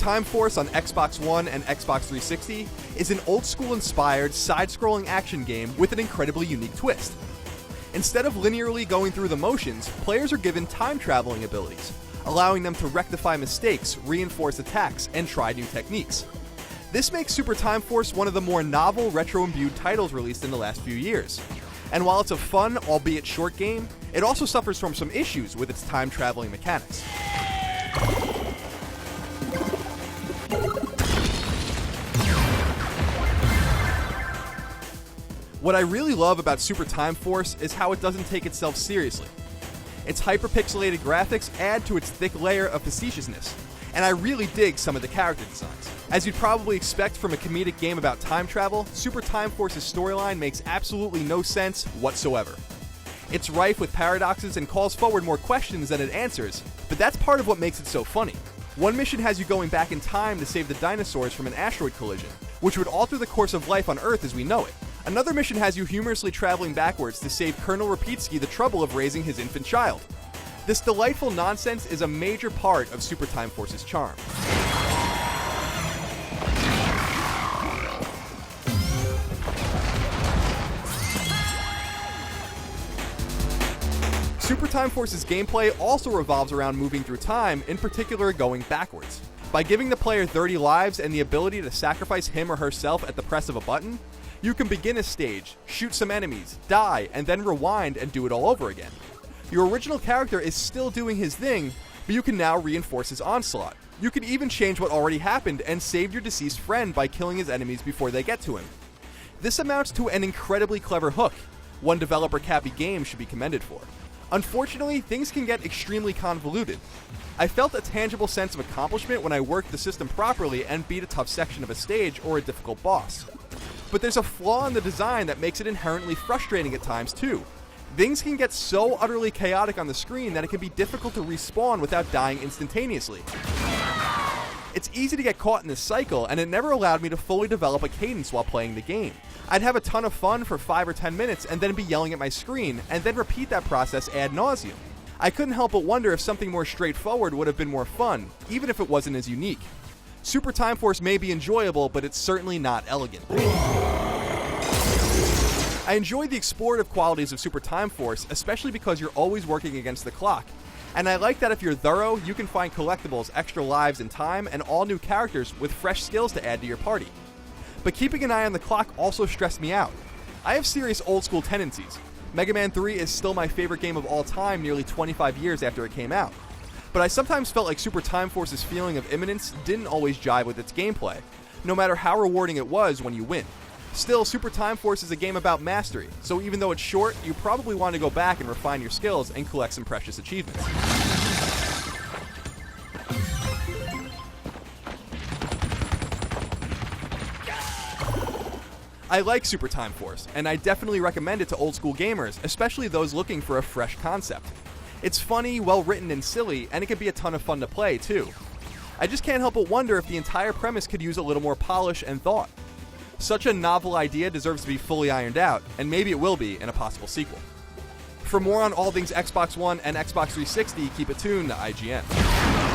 Time Force on Xbox One and Xbox 360 is an old-school-inspired, side-scrolling action game with an incredibly unique twist. Instead of linearly going through the motions, players are given time-traveling abilities, allowing them to rectify mistakes, reinforce attacks, and try new techniques. This makes Super Time Force one of the more novel, retro-imbued titles released in the last few years. And while it's a fun, albeit short game, it also suffers from some issues with its time-traveling mechanics. What I really love about Super Time Force is how it doesn't take itself seriously. Its hyperpixelated graphics add to its thick layer of facetiousness, and I really dig some of the character designs. As you'd probably expect from a comedic game about time travel, Super Time Force's storyline makes absolutely no sense whatsoever. It's rife with paradoxes and calls forward more questions than it answers, but that's part of what makes it so funny. One mission has you going back in time to save the dinosaurs from an asteroid collision, which would alter the course of life on Earth as we know it. Another mission has you humorously traveling backwards to save Colonel Rapitsky the trouble of raising his infant child. This delightful nonsense is a major part of Super Time Force's charm. Super Time Force's gameplay also revolves around moving through time, in particular going backwards. By giving the player 30 lives and the ability to sacrifice him or herself at the press of a button, you can begin a stage, shoot some enemies, die, and then rewind and do it all over again. Your original character is still doing his thing, but you can now reinforce his onslaught. You can even change what already happened and save your deceased friend by killing his enemies before they get to him. This amounts to an incredibly clever hook, one developer Cappy Games should be commended for. Unfortunately, things can get extremely convoluted. I felt a tangible sense of accomplishment when I worked the system properly and beat a tough section of a stage or a difficult boss. But there's a flaw in the design that makes it inherently frustrating at times too. Things can get so utterly chaotic on the screen that it can be difficult to respawn without dying instantaneously. It's easy to get caught in this cycle, and it never allowed me to fully develop a cadence while playing the game. I'd have a ton of fun for 5 or 10 minutes and then be yelling at my screen, and then repeat that process ad nauseum. I couldn't help but wonder if something more straightforward would have been more fun, even if it wasn't as unique. Super Time Force may be enjoyable, but it's certainly not elegant. I enjoy the explorative qualities of Super Time Force, especially because you're always working against the clock. And I like that if you're thorough, you can find collectibles, extra lives and time, and all new characters with fresh skills to add to your party. But keeping an eye on the clock also stressed me out. I have serious old school tendencies. Mega Man 3 is still my favorite game of all time nearly 25 years after it came out. But I sometimes felt like Super Time Force's feeling of imminence didn't always jive with its gameplay, no matter how rewarding it was when you win. Still, Super Time Force is a game about mastery, so even though it's short, you probably want to go back and refine your skills and collect some precious achievements. I like Super Time Force, and I definitely recommend it to old school gamers, especially those looking for a fresh concept. It's funny, well written, and silly, and it can be a ton of fun to play, too. I just can't help but wonder if the entire premise could use a little more polish and thought. Such a novel idea deserves to be fully ironed out, and maybe it will be in a possible sequel. For more on all things Xbox One and Xbox 360, keep it tuned to IGN.